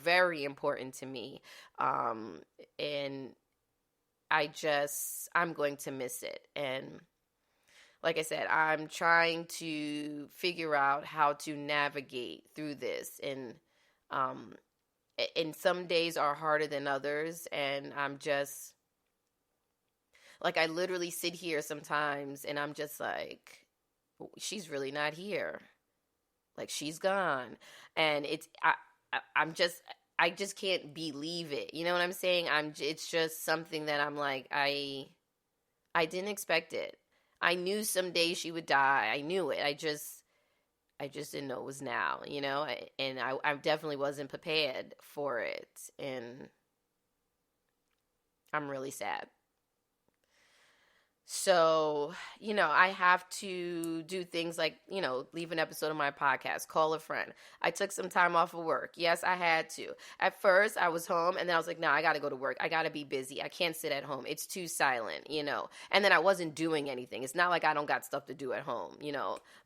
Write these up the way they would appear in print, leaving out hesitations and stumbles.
very important to me. And I'm going to miss it. And like I said, I'm trying to figure out how to navigate through this. Um, and some days are harder than others. And I'm just like, I literally sit here sometimes and I'm just like, she's really not here. Like, she's gone. And I just can't believe it. You know what I'm saying? It's just something that I'm like, I didn't expect it. I knew someday she would die. I knew it. I just didn't know it was now, you know? And I definitely wasn't prepared for it. And I'm really sad. So, I have to do things like, leave an episode of my podcast, call a friend. I took some time off of work. Yes, I had to. At first, I was home and then I was like, no, I got to go to work. I got to be busy. I can't sit at home. It's too silent. And then I wasn't doing anything. It's not like I don't got stuff to do at home.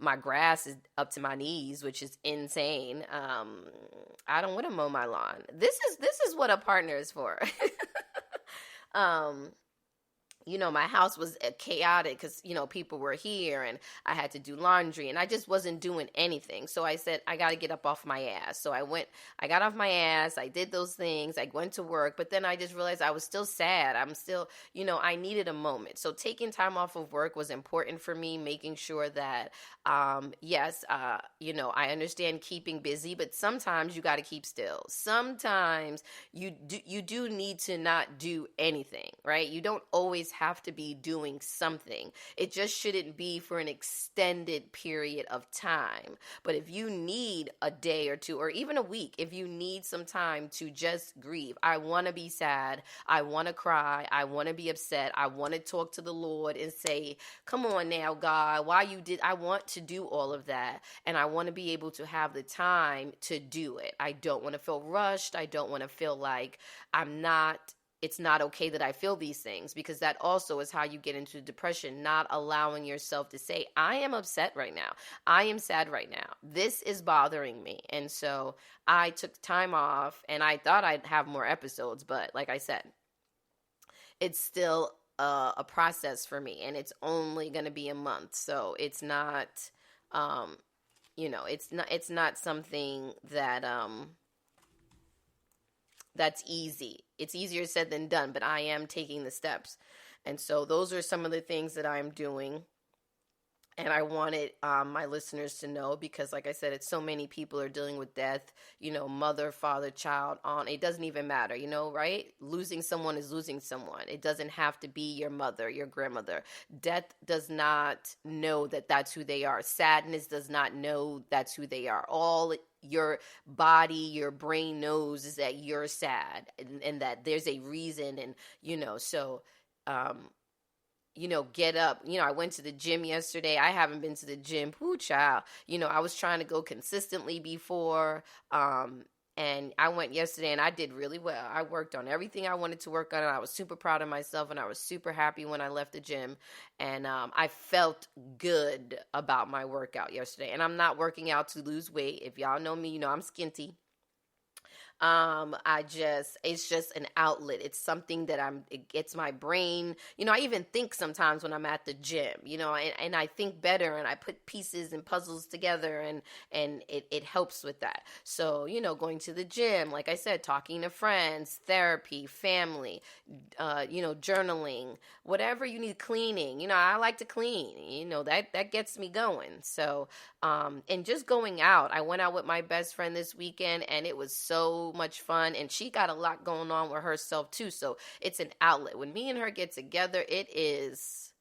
My grass is up to my knees, which is insane. I don't want to mow my lawn. This is what a partner is for. um, my house was chaotic because, people were here and I had to do laundry and I just wasn't doing anything. So I said, I got to get up off my ass. So I got off my ass. I did those things. I went to work, but then I just realized I was still sad. I'm still, I needed a moment. So taking time off of work was important for me, making sure that, yes, I understand keeping busy, but sometimes you got to keep still. Sometimes you do need to not do anything, right? You don't always have to be doing something. It just shouldn't be for an extended period of time. But if you need a day or two or even a week, if you need some time to just grieve, I want to be sad, I want to cry, I want to be upset, I want to talk to the Lord and say, come on now, God, I want to do all of that. And I want to be able to have the time to do it. I don't want to feel rushed. I don't want to feel like it's not okay that I feel these things, because that also is how you get into depression, not allowing yourself to say, I am upset right now. I am sad right now. This is bothering me. And so I took time off and I thought I'd have more episodes, but like I said, it's still a process for me and it's only going to be a month. So it's not, it's not something that, that's easy. It's easier said than done, but I am taking the steps. And so those are some of the things that I'm doing. And I wanted my listeners to know, because like I said, it's so many people are dealing with death, mother, father, child, aunt. It doesn't even matter, right? Losing someone is losing someone. It doesn't have to be your mother, your grandmother. Death does not know that that's who they are. Sadness does not know that's who they are. All your body, your brain knows is that you're sad and that there's a reason. And, get up. I went to the gym yesterday. I haven't been to the gym. Whoo, child. I was trying to go consistently before. And I went yesterday and I did really well. I worked on everything I wanted to work on. And I was super proud of myself and I was super happy when I left the gym. And I felt good about my workout yesterday. And I'm not working out to lose weight. If y'all know me, I'm skinty. It's just an outlet. It's something that it gets my brain, I even think sometimes when I'm at the gym, and I think better and I put pieces and puzzles together and it helps with that. So, going to the gym, like I said, talking to friends, therapy, family, journaling, whatever you need, cleaning, I like to clean, that gets me going. So, and just going out, I went out with my best friend this weekend and it was so much fun, and she got a lot going on with herself too, so it's an outlet. When me and her get together, it is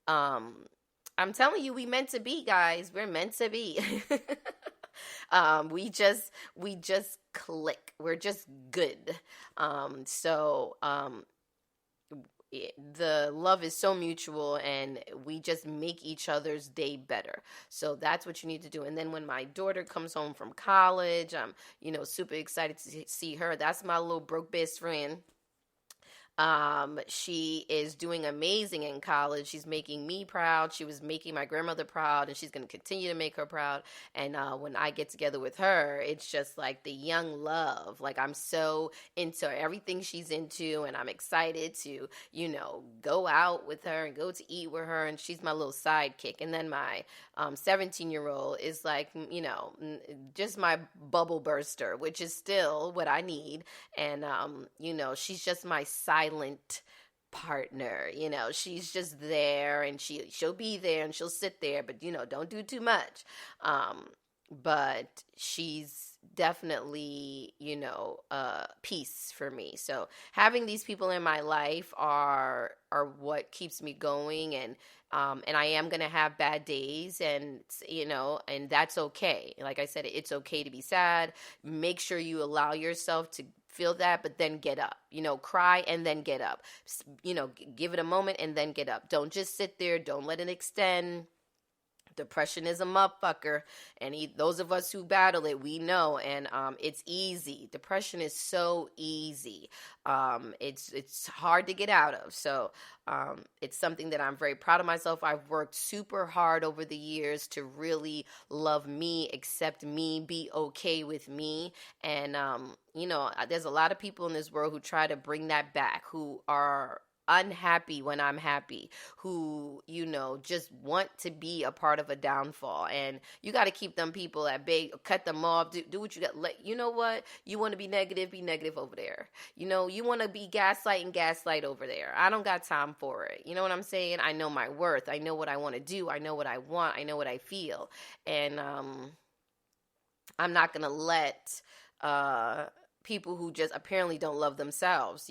I'm telling you, we meant to be, guys. We're meant to be. We just click. We're just good. The love is so mutual and we just make each other's day better. So that's what you need to do. And then when my daughter comes home from college, I'm, super excited to see her. That's my little broke best friend. She is doing amazing in college. She's making me proud. She was making my grandmother proud, and she's going to continue to make her proud. And when I get together with her, it's just like the young love. Like, I'm so into everything she's into, and I'm excited to, go out with her and go to eat with her. And she's my little sidekick. And then my 17-year-old is like, just my bubble burster, which is still what I need. And, she's just my silent partner. She's just there, and she'll be there and she'll sit there, but, don't do too much. But she's definitely, peace for me. So having these people in my life are what keeps me going, and I am going to have bad days, and, and that's okay. Like I said, it's okay to be sad. Make sure you allow yourself to feel that, but then get up, cry and then get up, give it a moment and then get up. Don't just sit there. Don't let it extend. Depression is a motherfucker, and those of us who battle it, we know, and it's easy. Depression is so easy. It's hard to get out of. So it's something that I'm very proud of myself. I've worked super hard over the years to really love me, accept me, be okay with me, and there's a lot of people in this world who try to bring that back, who are unhappy when I'm happy, who, just want to be a part of a downfall. And you got to keep them people at bay, cut them off, do what you got. You know what? You want to be negative over there. You want to be gaslight over there. I don't got time for it. You know what I'm saying? I know my worth. I know what I want to do. I know what I want. I know what I feel. And I'm not going to let people who just apparently don't love themselves,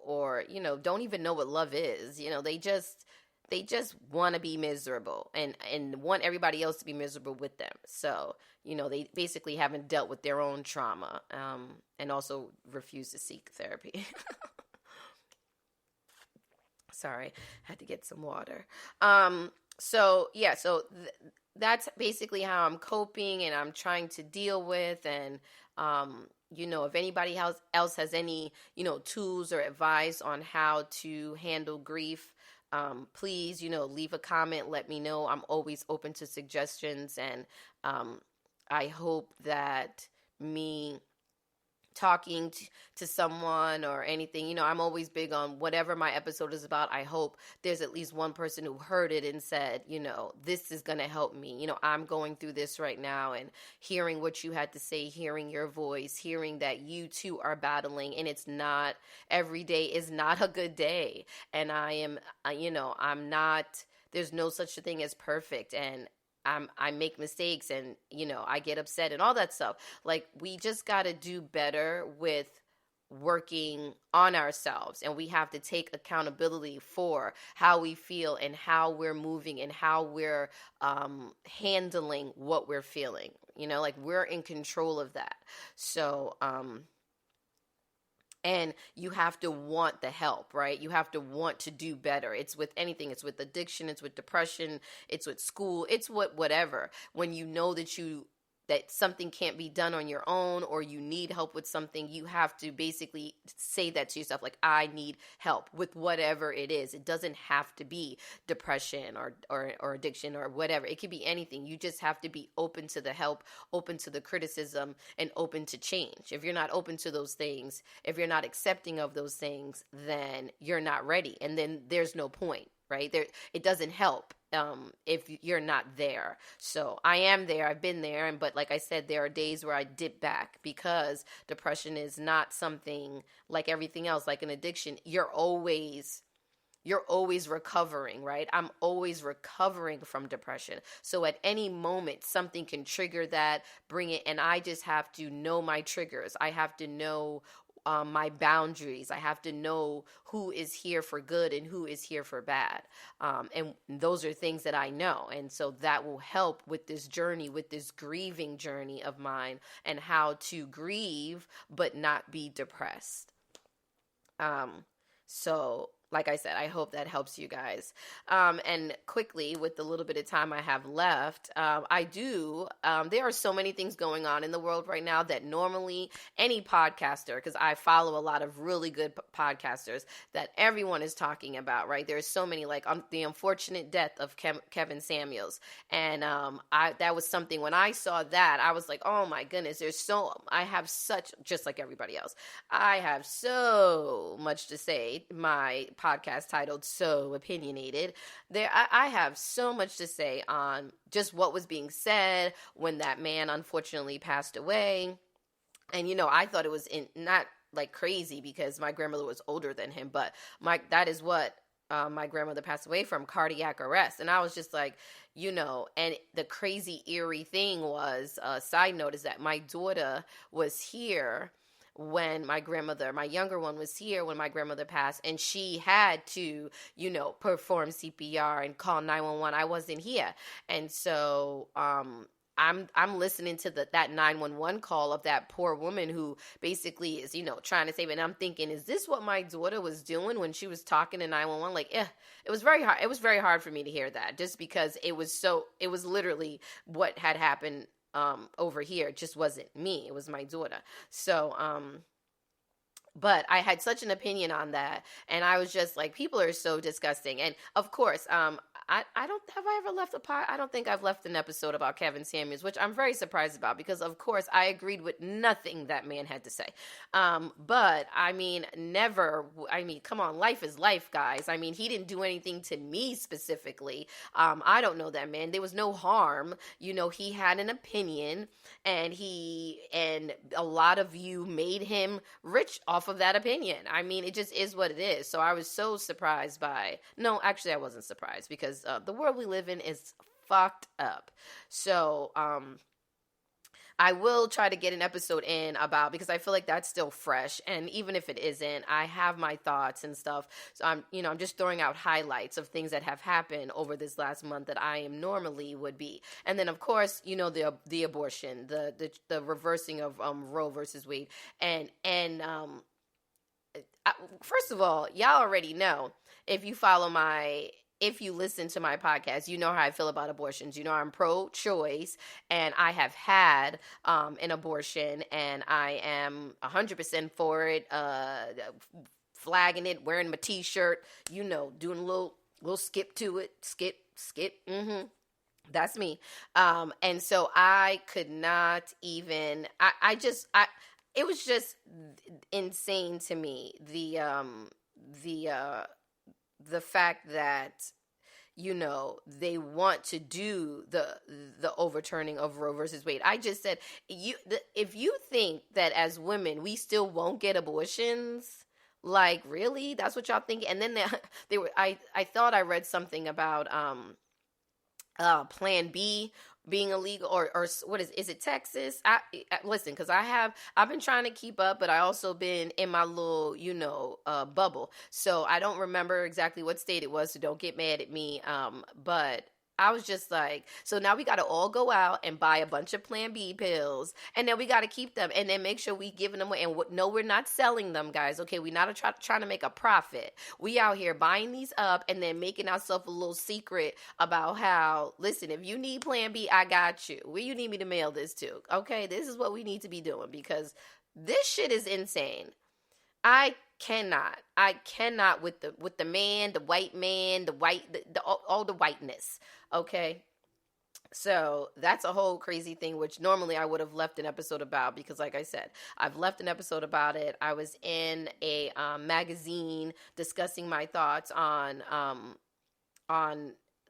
or, don't even know what love is. They just want to be miserable and want everybody else to be miserable with them. So, they basically haven't dealt with their own trauma, and also refuse to seek therapy. Sorry, had to get some water. That's basically how I'm coping and I'm trying to deal with. And, if anybody else has any, tools or advice on how to handle grief, please, leave a comment. Let me know. I'm always open to suggestions. And I hope that me talking to someone or anything, I'm always big on whatever my episode is about. I hope there's at least one person who heard it and said, this is going to help me. I'm going through this right now, and hearing what you had to say, hearing your voice, hearing that you too are battling, and it's not, every day is not a good day. And I am, I'm not, there's no such a thing as perfect. And I make mistakes, and, I get upset and all that stuff. Like, we just got to do better with working on ourselves, and we have to take accountability for how we feel and how we're moving and how we're handling what we're feeling. Like, we're in control of that. So, and you have to want the help, right? You have to want to do better. It's with anything. It's with addiction. It's with depression. It's with school. It's whatever. When you know that something can't be done on your own, or you need help with something, you have to basically say that to yourself, like, I need help with whatever it is. It doesn't have to be depression or addiction or whatever. It could be anything. You just have to be open to the help, open to the criticism, and open to change. If you're not open to those things, if you're not accepting of those things, then you're not ready. And then there's no point, right? It doesn't help if you're not there. So I am there. I've been there. But like I said, there are days where I dip back, because depression is not something like everything else, like an addiction. You're always recovering, right? I'm always recovering from depression. So at any moment, something can trigger that, bring it. And I just have to know my triggers. I have to know my boundaries. I have to know who is here for good and who is here for bad. And those are things that I know. And so that will help with this journey, with this grieving journey of mine, and how to grieve but not be depressed. So like I said, I hope that helps you guys. And quickly, with the little bit of time I have left, there are so many things going on in the world right now that normally any podcaster, because I follow a lot of really good podcasters that everyone is talking about, right? There's so many, like the unfortunate death of Kevin Samuels. And that was something, when I saw that, I was like, oh my goodness, I have such, just like everybody else, I have so much to say. My podcast titled So Opinionated. I have so much to say on just what was being said when that man unfortunately passed away. And, I thought it was not like crazy because my grandmother was older than him, but that is what my grandmother passed away from, cardiac arrest. And I was just like, and the crazy eerie thing was, side note, is that my daughter was here when my younger one was here when my grandmother passed, and she had to, perform CPR and call 911. I wasn't here. And so, I'm listening to that 911 call of that poor woman who basically is, trying to save it. And I'm thinking, is this what my daughter was doing when she was talking to 911? Like, it was very hard. It was very hard for me to hear that, just because it was literally what had happened over here. It just wasn't me. It was my daughter. So, but I had such an opinion on that, and I was just like, people are so disgusting. And of course, I don't think I've left an episode about Kevin Samuels, which I'm very surprised about, because of course I agreed with nothing that man had to say. But come on, life is life, guys. I mean, he didn't do anything to me specifically. I don't know that man. There was no harm. He had an opinion, and a lot of you made him rich off of that opinion. I mean, it just is what it is. So I was so surprised no, actually I wasn't surprised, because the world we live in is fucked up. So I will try to get an episode in because I feel like that's still fresh. And even if it isn't, I have my thoughts and stuff. So I'm just throwing out highlights of things that have happened over this last month that I am normally would be. And then of course, the abortion, the reversing of Roe versus Wade. And first of all, y'all already know, if you listen to my podcast, you know how I feel about abortions. I'm pro-choice, and I have had an abortion, and I am 100% for it, flagging it, wearing my t-shirt, doing a little skip to it, skip, that's me. And so I could not even, it was just insane to me, the fact that they want to do the overturning of Roe versus Wade. I just said, if you think that as women we still won't get abortions, like, really, that's what y'all think? And then they were. I thought I read something about Plan B being illegal, or what is it, Texas? Listen, because I've been trying to keep up, but I also been in my little bubble, so I don't remember exactly what state it was, so don't get mad at me. But I was just like, so now we got to all go out and buy a bunch of Plan B pills, and then we got to keep them, and then make sure we giving them away. And no, we're not selling them, guys. Okay, we're not trying to make a profit. We out here buying these up and then making ourselves a little secret about how, listen, if you need Plan B, I got you. Where you need me to mail this to? Okay, this is what we need to be doing, because this shit is insane. I cannot with the man, the white man, all the whiteness. Okay. So that's a whole crazy thing, which normally I would have left an episode about, because like I said, I've left an episode about it. I was in a magazine discussing my thoughts on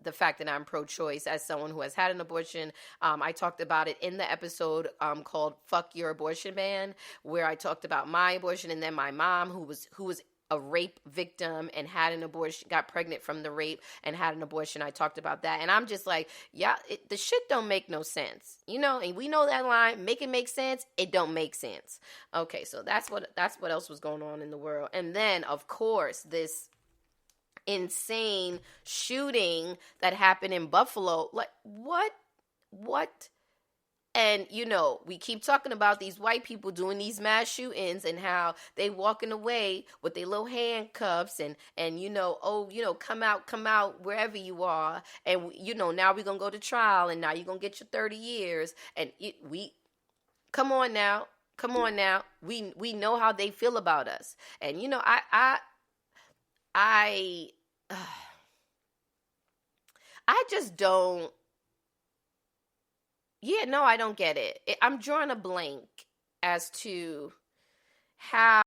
the fact that I'm pro-choice as someone who has had an abortion. I talked about it in the episode called Fuck Your Abortion Ban, where I talked about my abortion, and then my mom, who was a rape victim and had an abortion, got pregnant from the rape and had an abortion. I talked about that. And I'm just like, yeah, the shit don't make no sense. And we know that line, make it make sense. It don't make sense. Okay, so that's what else was going on in the world. And then, of course, this insane shooting that happened in Buffalo. Like, what And, we keep talking about these white people doing these mass shootings and how they walking away with their little handcuffs and oh, come out wherever you are. And, now we're going to go to trial and now you're going to get your 30 years. And come on now. Come on now. We know how they feel about us. And, I, I just don't. Yeah, no, I don't get it. I'm drawing a blank as to how